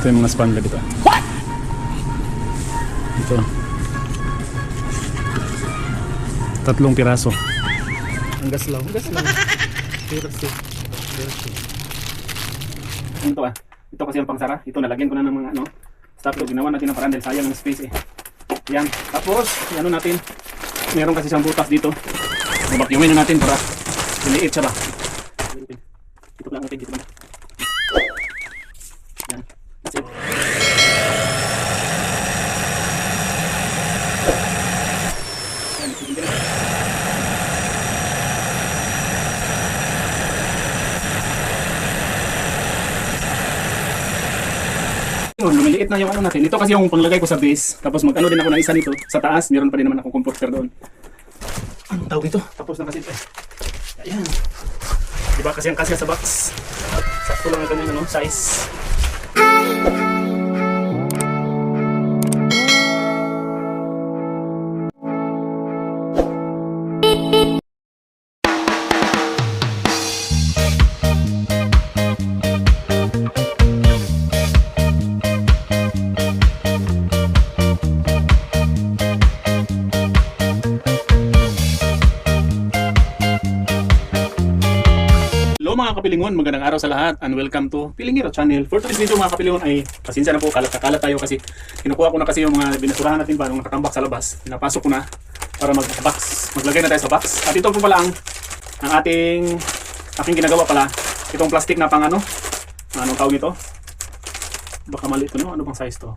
Ito yung mga span dito. What? Ito. 3 piraso. Ang gaslaw. Piraso. Ito ito kasi ang pangsara. Ito nalagyan ko na ng mga stop to. Ginawa natin ng paraan dahil sayang ng space eh. Yan. Tapos, ano natin, meron kasi siyang butas dito. Babakyumin na natin para liliit siya ba. Ito lang natin dito ba. Yan. That's it. Lumiliit na yung natin. Ito kasi yung panglagay ko sa base. Tapos mag-ano din ako ng isa nito. Sa taas, meron pa rin naman akong comforter doon. Ang tawag nito? Tapos na kasi ito eh. Ayan. Diba kasi ang kasya sa box. Sakto lang ito yung size. Mga kapilingon, magandang araw sa lahat and welcome to Pilingero Channel. For today's video mga kapilingon ay pasensya na po, kalat tayo kasi kinukuha ko na kasi yung mga binasurahan natin pa nung nakatambak sa labas. Pinapasok ko na para maglagay na tayo sa box. At ito po pala ang aking ginagawa pala, itong plastic na pang anong tawag nito? Baka mali ito, ano bang size to?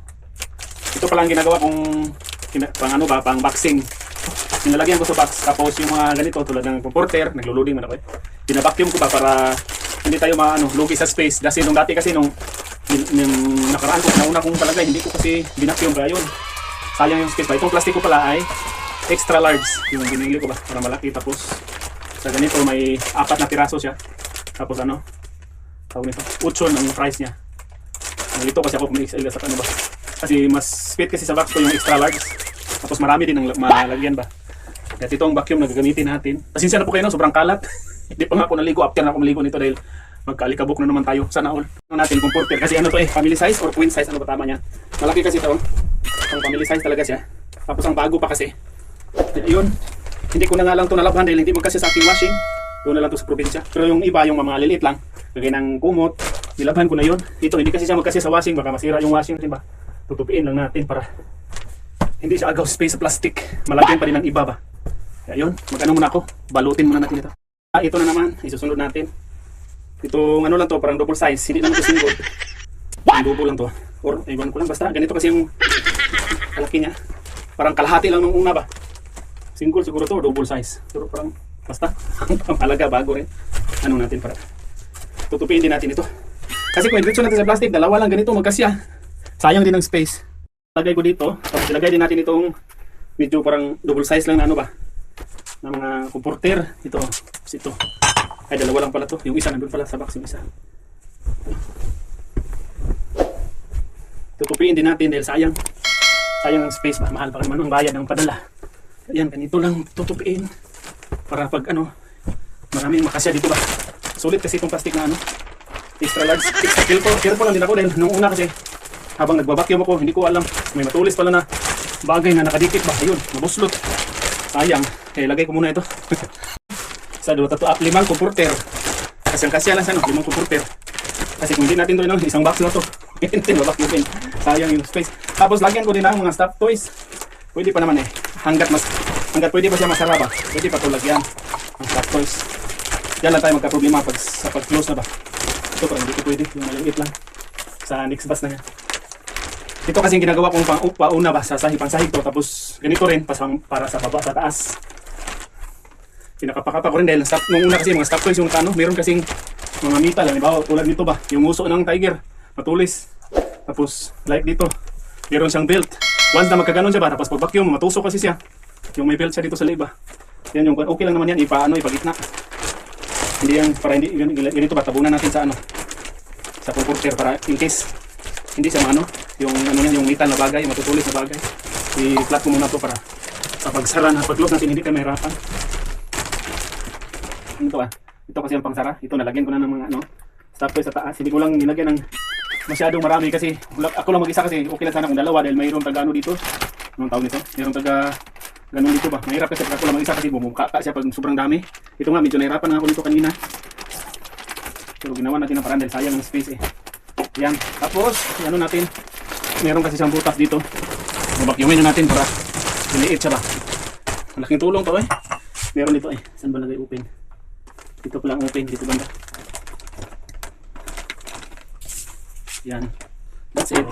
Ito pala ang ginagawa kong pang boxing. Nilalagyan ko sa box, tapos yung mga ganito tulad ng comforter, naglo-loading man ako eh. Binabacuum ko ba para hindi tayo lugi sa space. Kasi nung dati kasi nung nakaraan ko, nauna kong palagay, hindi ko kasi binacuum ba yun. Sayang yung space ba. Itong plastic ko pala ay extra large. Yung binili ko ba para malaki. Tapos sa ganito may 4 na piraso siya. Tapos tawag nito, 8 ang price niya. Nalito kasi ako kung XL sa ba. Kasi mas fit kasi sa box ko yung extra large. Tapos marami din ang malagyan ba. At itong vacuum na gagamitin natin. Pasensya na po kayo, sobrang kalat. Hindi pa nga ako naligo after na ako maligo nito dahil magkaalikabok na naman tayo. Sana all. Ano natin comforter kasi family size or queen size, ano ba tama niya? Malaki kasi ito. Ang family size talaga siya. Tapos ang bago pa kasi. Ayun. Hindi ko na nga lang ito nalabhan dahil hindi magkasya sa aking washing. Doon na lang ito sa probinsya. Pero yung iba, yung mga lilit lang, lagay ng kumot, nilabhan ko na yun. Ito, hindi kasi siya magkasya sa washing. Baka masira yung washing, diba? Tutupiin lang natin para hindi siya agaw space sa plastic. Malagyan pa rin ng iba ba. Ayun, mag-ano muna ako. Balutin muna natin ito. Ito na naman, isusunod natin. Itong lang to, parang double size. Hindi naman ito single. Double lang to. Or, iwan ko lang. Basta, ganito kasi yung kalaki niya. Parang kalahati lang nung una ba. Single siguro to, double size. Pero parang, basta, ang palaga, bago rin. Ano natin para tutupiin din natin ito. Kasi kung i-diretso natin sa plastic, dalawa lang ganito magkasya. Sayang din ang space. Lagay ko dito. Tapos ilagay din natin itong medyo parang double size lang na ba. Na mga comforter. Ito. Ito. Ay, dalawa lang pala to. Yung isa nandun pala sa box. Yung isa. Tutupiin din natin dahil sayang. Sayang ang space ba. Mahal pa naman ang bayad ng padala. Ayan, ganito lang tutupiin. Para pag maraming makasya dito ba. Sulit kasi itong plastic na extra large. Careful lang din ako dahil nung una kasi habang nagbabacuum ako, hindi ko alam. May matulis pala na bagay na nakadikit ba. Ayun, mabuslot. Sayang. Kaya lagay ko muna ito. Sa 5 comforter. Kasi ang kasya lang sa 5 comforter. Kasi kung hindi natin ito isang box na to. Hindi mabacuumin. Sayang yung space. Tapos lagyan ko din ang mga stuffed toys. Pwede pa naman hanggat pwede pa siya masara ba. Pwede pa ito lagyan ang stuffed toys. Diyan lang tayo magka-problema sa pag-close na ba. Ito parang hindi ko pwede. Yung maliit lang. Sa next bus na yan. Ito kasi yung ginagawa kong pauna ba sa pangsahig to. Tapos ganito rin para sa baba, sa taas. Pinakapakapa ko rin dahil nung una kasi mga stock toys yung meron kasing mga metal. Halimbawa tulad nito ba, yung uso ng tiger, matulis. Tapos like dito, meron siyang belt. Once na magkaganon siya ba, tapos pag vacuum, matusok kasi siya. Yung may belt siya dito sa liba. Yan yung okay lang naman yan, ipagitna. Hindi yan, para hindi, ganito ba, tabunan natin sa comforter para in case hindi siya yung metal na bagay, matutulis na bagay. I-flat ko muna to para sa pagsara na pag-close natin hindi tayo mahirapan. Ito kasi ang pangsara. Ito nalagyan ko na ng mga stop toys sa taas. Hindi ko lang nilagyan ng masyadong marami kasi ako lang mag-isa kasi okay lang sana kung dalawa dahil mayroong taga ano dito. Anong tawag nito? Mayroong taga ganun dito ba? Mahirap kasi pag ako lang mag-isa kasi bumukaka siya pag sobrang dami. Ito nga, medyo nahirapan na ako dito kanina. Pero ginawa natin ang paraan dahil sayang ang space eh. Yan. Tapos, ano natin, meron kasi siyang butas dito. Babakyumin na natin para liliit siya ba. Malaking tulong to eh. Meron dito eh. Saan ba lagay open? Dito pala ang open. Dito banda. Yan. That's it.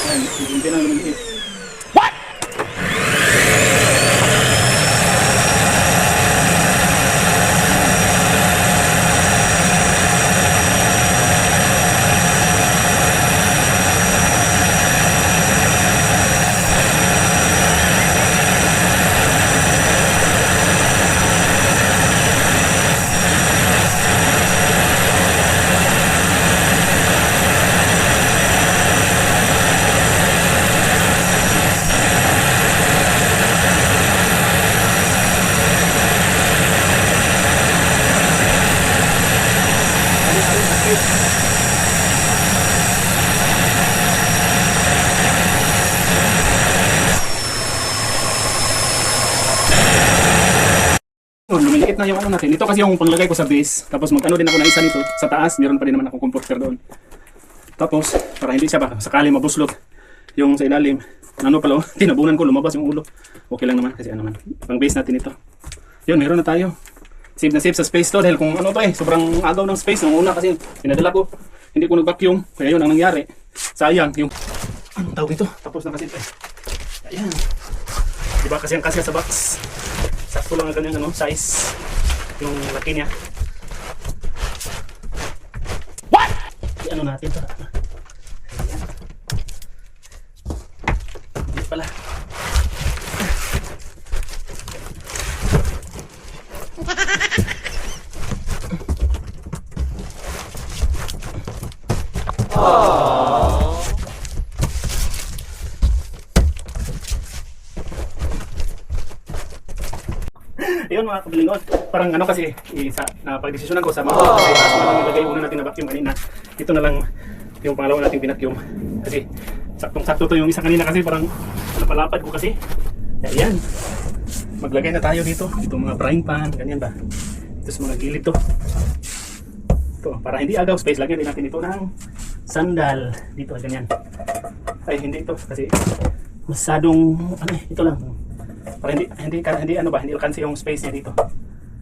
Yan. Hindi na lumiliit. Oh, lumiliit na yung ano natin. Ito kasi yung panglagay ko sa base. Tapos mag-ano din ako na isa nito sa taas. Meron pa rin naman akong comforter doon. Tapos, para hindi siya ba sakali mabuslot yung sa ilalim. Ano pala, tinabunan ko, lumabas yung ulo. Okay lang naman kasi ano man. Pang base natin ito. Yun, meron na tayo. Save na save sa space to dahil kung ano to eh, sobrang agaw ng space. Nung una kasi pinadala ko, hindi ko nag-vacuum. Kaya yun ang nangyari. Sayang yung, anong tawag ito? Tapos na kasi ito eh. Ayan. Diba kasi ang kasya sa box. Sakto lang ang kanyang ano, size. Yung laki niya. What? Ano natin to? Ayan. Hindi pala. Ayun mga kabilingon, parang ano kasi napagdesisyonan ko sa mga kasi taas na lang ilagay una natin na vacuum kanina. Ito na lang yung pangalawa nating pinacuum kasi saktong-sakto to yung isa kanina kasi parang napalapad ko kasi. Ayan, maglagay na tayo dito. Ito mga frying pan, ganyan ba? Ito sa mga gilid to. Ito, para hindi agaw space, lagyan din natin ito ng sandal dito, ganyan. Ay, hindi ito kasi masadong, ano ito lang. Para hindi ano ba, hindi alkansi yung space niya dito.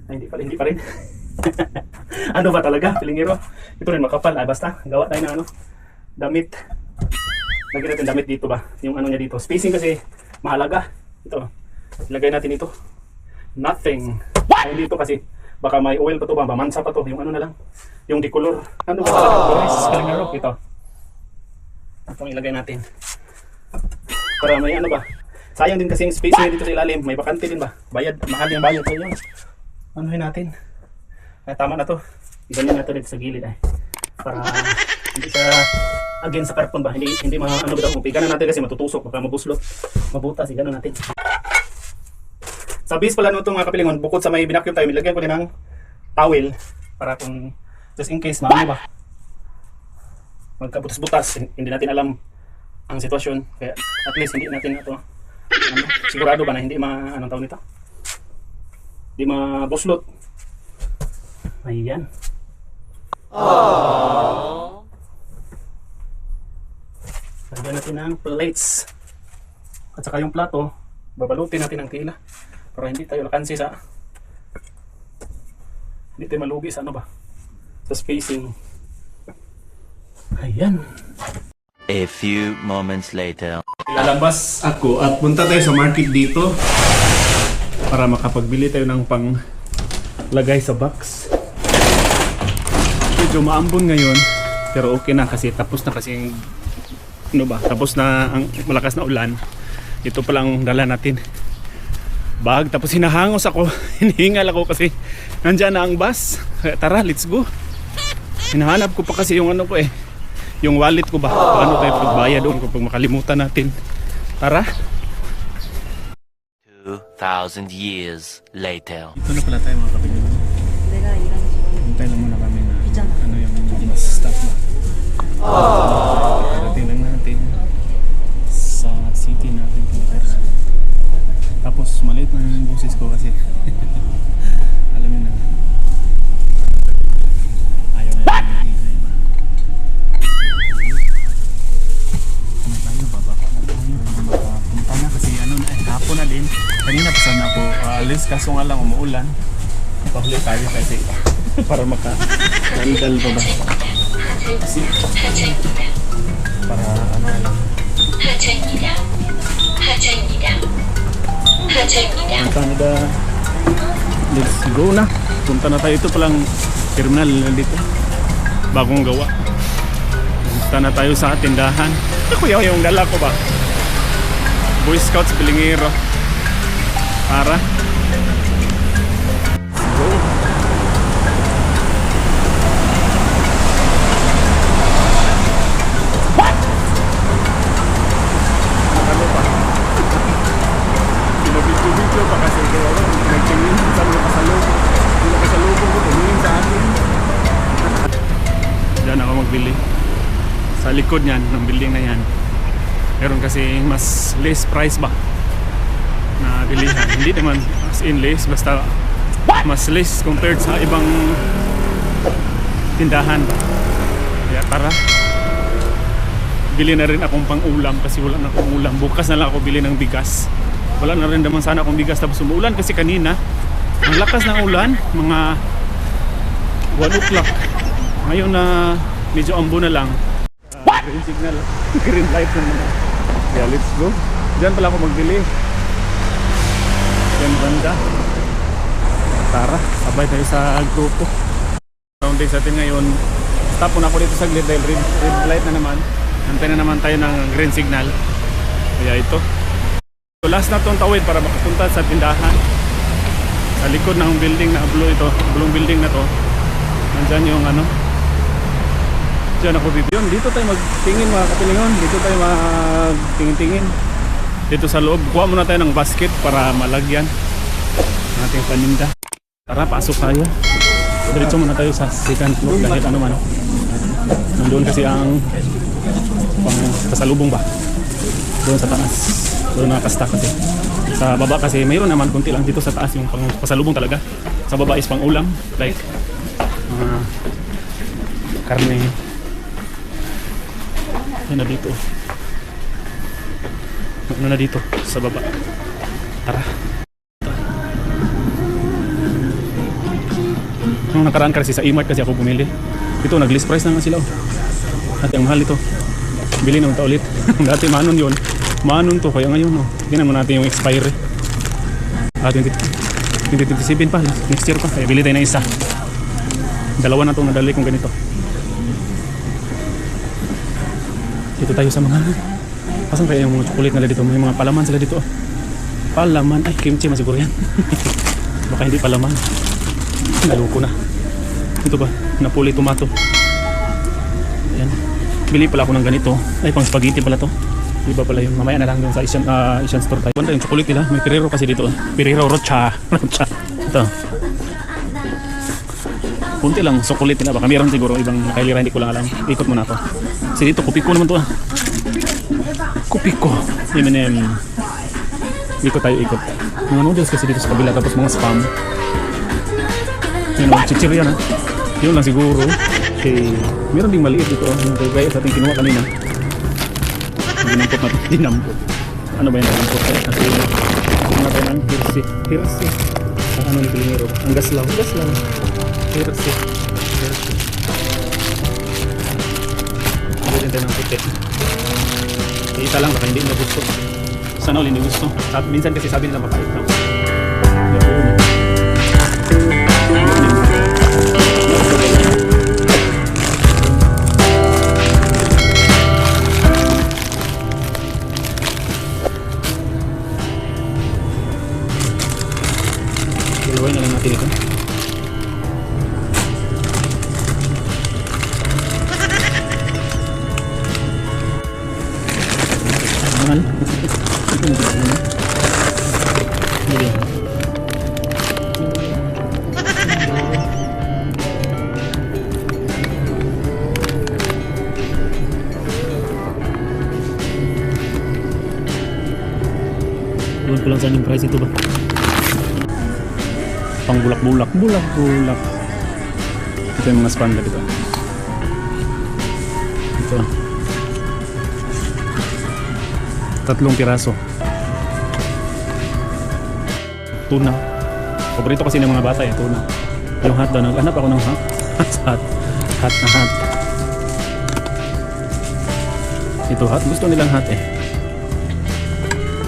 Ay, hindi pa rin. Ano ba talaga, pilingero? Ito rin makapal, basta gawa tayo ng ano, damit. Lagyan natin damit dito ba, yung ano niya dito. Spacing kasi mahalaga. Ito, ilagay natin ito. Nothing. Ay, dito kasi baka may oil pa to ba, mansa pa to, yung ano na lang, yung decolor. Ano ba talaga, Boris, pilingero? Ito. Itong ilagay natin. Para may ano ba, sayang din kasi yung space niya dito sa ilalim. May bakante din ba? Bayad, mahal yung bayad. So yun, anuhin natin. Ay, tama na to. Iganyan na to dito sa gilid ay. Para hindi siya again sa karton ba. Hindi ano bitaw. Pigan na natin kasi matutusok. Baka mabuslot. Mabutas. Igan na natin. Sa base pala nito mga kapilingon, bukod sa may binacuum tayo, nilagyan ko din ng towel. Para kung just in case maano ba, magkabutas-butas. Hindi natin alam ang sitwasyon. Kaya at least hindi natin ito ano, sigurado ba na hindi anong tawag nito? Hindi mabuslot. Ayan. Aww. Lagyan natin ng plates. At saka yung plato, babalutin natin ng tela para hindi tayo nakansi sa hindi tayo malugi sa ano ba? Sa spacing. Ayan. A few moments later. Lalabas ako at punta tayo sa market dito para makapagbili tayo ng pang lagay sa box. Medyo maambon ngayon pero okay na kasi tapos na kasi ano ba, tapos na ang malakas na ulan. Ito pa lang dala natin bag, tapos hinahangos ako. Hinihingal ako kasi nandyan na ang bus. Tara, let's go. Hinahanap ko pa kasi yung ano ko eh, yung wallet ko ba? Paano tayo pagbayad doon kung makalimutan natin? Tara. 2,000 years later. Ito na pala tayo mga kapatid. 내가 이런 식으로 Hintay lang muna kami na 있잖아. ano yung bus stop na. Parating lang natin sa city natin pinatirahan. Tapos maliit na yung boses ko kasi alam niyo na ayaw na yung ingay ba. Ano tayo, bababa na tayo para makapunta na kasi ano na hapon na din. Kanina pa sana ako alis kaso nga lang umuulan. Pahuli tayo kasi para maka-legal pa ba? Kasi para ano lang. 하차입니다. 하차입니다. 하차입니다. Punta na da. Let's go na. Punta na tayo. Ito palang terminal na dito. Bagong gawa. Punta na tayo sa tindahan. Ako yung dala ko ba? Boy Scouts Pilingero. Para go. Ano ba? Pinabidyo-bidyo pa kasi kaya nagtingin sa mga kasalubong. Yung kasalubong ko, tumingin sa akin. Diyan ako magbili. Sa likod niyan, ng building na yan. Meron kasi mas less price ba na bilihan. Hindi naman as in less, basta mas less compared sa ibang tindahan. Kaya tara. Bili na rin akong pang-ulam kasi wala na akong ulam. Bukas na lang ako bili ng bigas. Wala na rin naman sana akong bigas tapos umuulan kasi kanina. Ang lakas ng ulan, mga 1 o'clock. Ngayon na medyo ambo na lang. Green signal, green light na muna. Kaya let's go. Diyan pala ako magbili. Diyan banda. Tara, sabay tayo sa grupo. Round day sa atin ngayon. Stop muna ako dito sa glit dahil red light na naman. Antay na naman tayo ng green signal. Kaya ito. So last na itong tawid para makapunta sa tindahan. Sa likod ng building na blue ito. Blue building na to. Nandyan yung ano. Diyan ako dito yun. Dito tayo magtingin mga kapilingon. Dito tayo magtingin-tingin. Dito sa loob. Kuha muna tayo ng basket para malagyan ng ating paninda. Tara, pasok tayo. Diretso muna tayo sa second floor dahil ano man. Nandoon kasi ang pasalubong ba? Doon sa taas. Doon nakasta kasi. Sa baba kasi mayroon naman kunti lang dito sa taas yung pasalubong talaga. Sa baba is pang ulam. Like karne. Ano na dito? Ano na dito sa baba? Tara. Nung nakaraan kasi sa E-Mart kasi ako bumili. Ito nag-list price na nga sila. At ang mahal ito. Bili na unta ulit. Dati manon yun. Manon to kaya ngayon. Tingnan mo natin yung expiry. 2027 pa. Next year pa. Kaya bili tayo na isa. Dalawa na itong nadali kong ganito. Dito tayo sa mga asan kaya yung mga chocolate nila dito. May mga palaman sila dito. Palaman. Ay, kimchi masiguro yan. Baka hindi palaman. Naluko na. Ito ba? Napoli tomato. Ayan. Bili pala ako ng ganito. Ay, pang spaghetti pala to. Iba pala yung mamaya na lang yung sa Asian store tayo. Banda yung chocolate nila. May Ferrero kasi dito. Ferrero Rocha. Rocha. Ito. Kunti lang chocolate nila. Baka mayroon siguro ibang nakailira. Hindi ko lang alam. Ikot mo na ako. Kasi dito, kupiko naman to ah. Kupiko. M&M. Ikot tayo, ikot. Mga noodles kasi dito sa kabila. Tapos mga spam. Yun o, chichirya na. Yun lang siguro. Okay. Meron ding maliit dito. Yung gaya sa ating kinuha kanina. Dinampot na ito. Dinampot. Ano ba yung dinampot? Kasi mga tayo ng hirsi. Hirsi. Ang ano ni Pilingero. Ang gaslaw. Gaslaw. Hirsi. Hirsi. Hindi tayo ng puti. Isa lang baka hindi na gusto. Sana ulit hindi gusto. At minsan kasi sabi nila mapait lang. Dalawin na lang natin ito. Mahal. lang saan yung price ito ba? Pang bulak-bulak. Bulak-bulak. Ito yung mga spam dito. Ito. 3 piraso. Tuna. Paborito kasi ng mga bata eh, tuna. Yung hot daw. Naghanap ako ng hot. Hot. Hot na hot. Ito hot. Gusto nilang hot eh.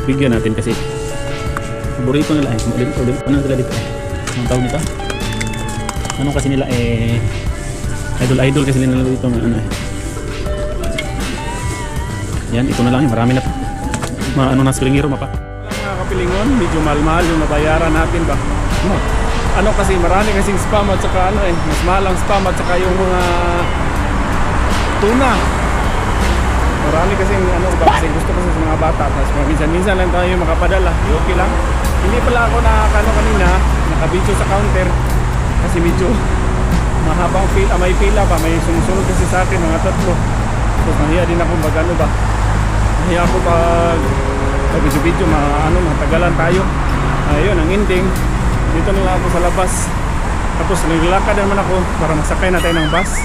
Bigyan natin kasi paborito nila eh. Ulit. Ano nila dito eh? Anong tawag nito? Ano kasi nila eh, idol kasi nila dito ng ano eh. Yan, ito na lang, marami na ano na springero mapa. Mga kapilingon, medyo mahal yung nabayaran natin ba? Ano kasi marami kasing spam at saka ano eh, mas mahal ang spam at saka yung mga tuna. Marami kasing ano ba, kasi gusto kasi sa mga bata, tapos minsan lang tayo makapadala, okay lang. Hindi pala ako kanina, nakabidyo sa counter kasi medyo mahabang pila, may pila pa, may sumusunod kasi sa akin mga 3. Tapos nahiya din ako ano ba. Nahiya ako pag video matagalan tayo. Ayun, ang ending, dito na lang ako sa labas. Tapos naglalakad naman ako para masakay na tayo ng bus.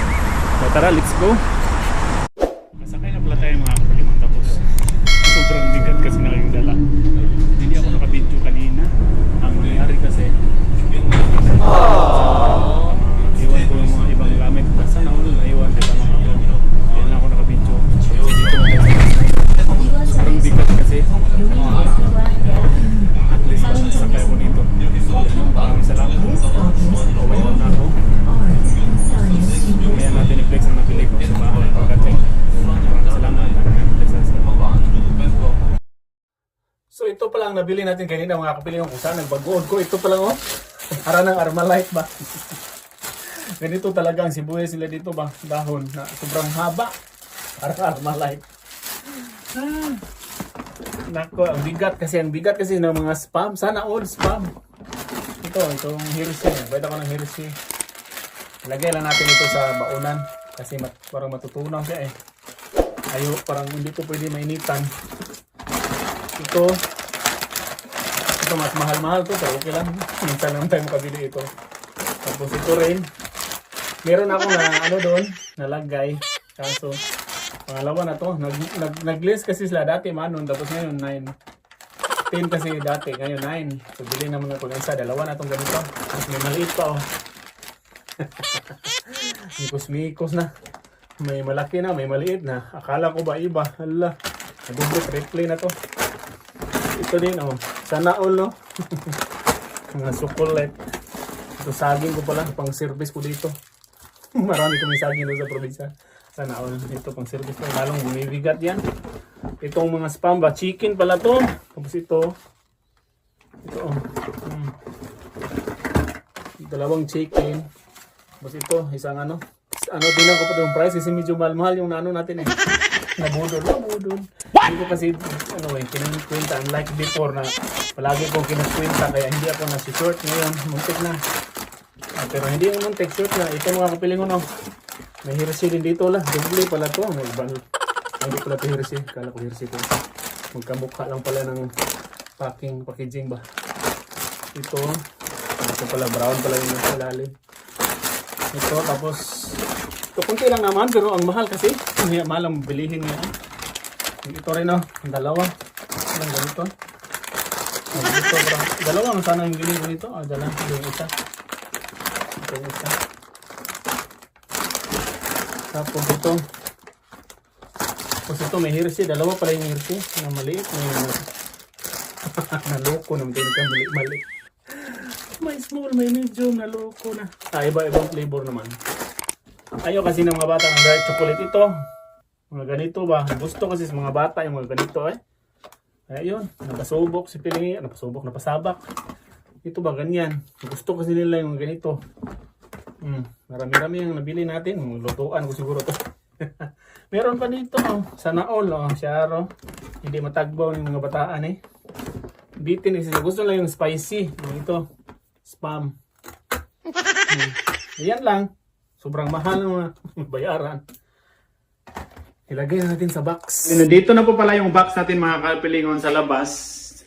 So, tara, let's go. Masakay na pala tayo mga kalimang, tapos sobrang bigat kasi na yung dala. Hindi ako nakabidyo kanina. Ang nangyari kasi iwan ko yung mga ibang gamit. Sana ako naiwan diba mga ako. Hindi na ako nakabidyo. Sobrang bigat kasi. At least masakay ako dito. Maraming salamat. Umayon na ako. Kaya natin i-flex ang nabili ko sa bahay pagdating. Maraming salamat. So ito pala ang nabili natin kanina mga kapili kung saan nagbagood ko. Ito pala oh. Para ng Armalite ba? Ganito talaga ang sibuyas sila dito ba? Dahon na sobrang haba. Para Armalite. Nako, ang bigat kasi ng mga spam. Sana all spam. Itong Hershey. Bayad ako ng Hershey. Lagay lang natin ito sa baunan kasi parang matutunaw siya eh. Parang hindi to pwede mainitan. Ito mas mahal-mahal to, pero okay lang. Minsan lang tayo makabili ito. Tapos ito rin. Meron ako na doon, nalagay. Kaso, pangalawa na to. Nag-list kasi sila dati manon, tapos ngayon 9. 10 kasi dati, ngayon 9. So, bili naman ako ng isa. Dalawa na itong ganito. Tapos may maliit pa oh. Mikos-mikos na. May malaki na, may maliit na. Akala ko ba iba? Hala. Nag-double triple na to. Ito din oh. Sana all no. Mga chocolate. Ito saging ko pala. Pang service ko dito. Marami kaming saging doon sa probinsya. Sana all. Ito pang service ko. Lalong bumibigat yan. Itong mga spam ba? Chicken pala to. Tapos ito. Ito oh. Dalawang chicken. Tapos ito. Isang ano. Tingnan ko pa yung price kasi medyo mahal-mahal yung natin eh. Nabudol. Hindi ko kasi kinikwenta. Unlike before na palagi kong kinikwenta kaya hindi ako nasi-short. Ngayon, muntik na. Pero hindi yung muntik, short na. Ito mga kapilingon oh. May Hershey din dito lah. Double pala to. May ibang. Hindi pala ito Hershey. Kala ko Hershey to. Magkamukha lang pala ng packaging ba. Ito pala brown pala yung nasa ilalim. Ito tapos ito kunti lang naman pero ang mahal kasi mahal ang bilihin niya. Ito rin oh, dalawa. Ang ganito. Dalawa man sana yung bilhin ko nito. Dala, yung isa. Ito yung isa. Tapos ito may Hershey. Dalawa pala yung Hershey na maliit. Naloko naman din ka mali. May small, may medium, naloko na. Iba-ibang flavor naman. Ayaw kasi ng mga bata ng dark chocolate ito. Mga ganito ba? Gusto kasi sa mga bata yung mga ganito eh. Ayun, napasubok si Pilingi. Napasabak. Ito ba ganyan? Gusto kasi nila yung ganito. Marami-rami yung nabili natin. Lutuan ko siguro to. Meron pa dito. Sana all. Syaro. Hindi matagbaw ng mga bataan eh. Bitin kasi gusto lang yung spicy. Ito. Spam. Yan lang. Sobrang mahal ng mga bayaran. Ilagay na natin sa box. Dito na po pala yung box natin mga kapilingon sa labas.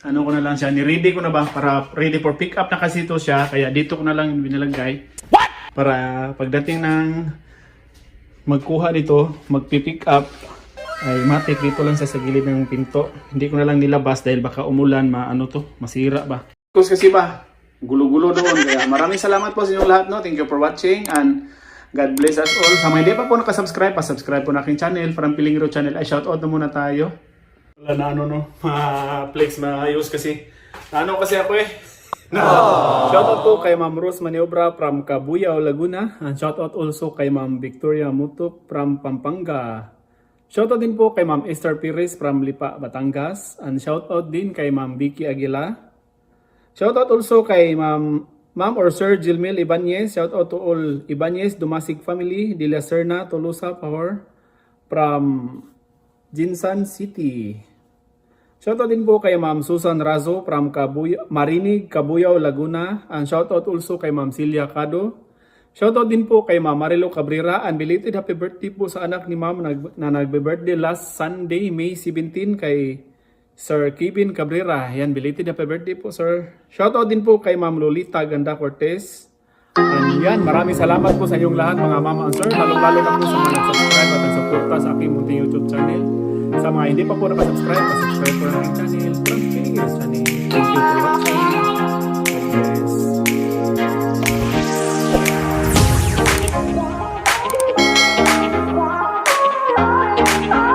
ano ko na lang siya, ni-ready ko na ba para ready for pick up na kasi ito siya, kaya dito ko na lang binalagay. Para pagdating ng magkuha dito, magpi-pick up, ay matik dito lang sa gilid ng pinto. Hindi ko na lang nilabas dahil baka umulan, masira ba. Kasi ba, gulo-gulo doon. Kaya maraming salamat po sa inyong lahat. No? Thank you for watching and God bless us all. Sa mga hindi pa po nakasubscribe, pa-subscribe po na aking channel. Parang Pilingro channel. Ay, shoutout na muna tayo. Wala na flex maayos kasi. Kasi ako eh. Shoutout po kay Ma'am Rose Maniobra from Cabuyao, Laguna. And shoutout also kay Ma'am Victoria Mutup from Pampanga. Shoutout din po kay Ma'am Esther Pires from Lipa, Batangas. And shoutout din kay Ma'am Vicky Aguila. Shoutout also kay Ma'am or Sir Gilmel Ibanez. Shoutout to all Ibanez Dumasig family, De La Serna, Tolosa, Power from Jinsan City. Shoutout din po kay Ma'am Susan Razo from Marinig, Cabuyao, Laguna. And shoutout also kay Ma'am Celia Cado. Shoutout din po kay Ma'am Marilo Cabrera. And belated happy birthday po sa anak ni Ma'am na nagbe-birthday last Sunday, May 17 kay Sir Kevin Cabrera. Yan, belated happy birthday po, sir. Shoutout din po kay Ma'am Lolita Ganda Cortez. And yan, maraming salamat po sa inyong lahat mga mama and sir. Lalo-lalo na po sa mga nag-subscribe at nag-suporta sa aking munting YouTube channel. Sa mga hindi pa po nakasubscribe, pa-subscribe po na aking channel. From Pilingro channel. Thank you for watching.